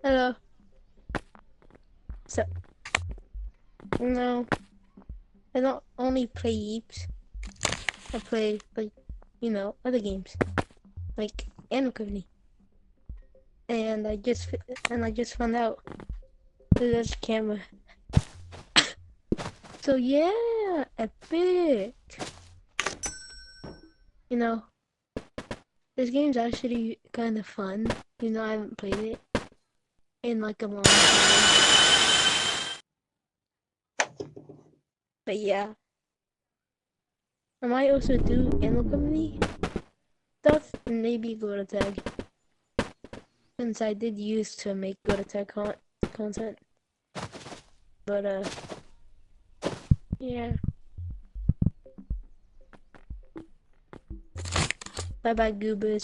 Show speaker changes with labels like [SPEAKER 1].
[SPEAKER 1] Hello. So, no, I don't only play Yeeps. I play, like, other games, like Animal Company. And I just found out that there's a camera. So yeah, epic. You know, this game's actually kind of fun. I haven't played it in like a long time. But yeah, I might also do Animal Company stuff and maybe go to tag. Since I did used to make go to tag content. But yeah. Bye bye, goobers.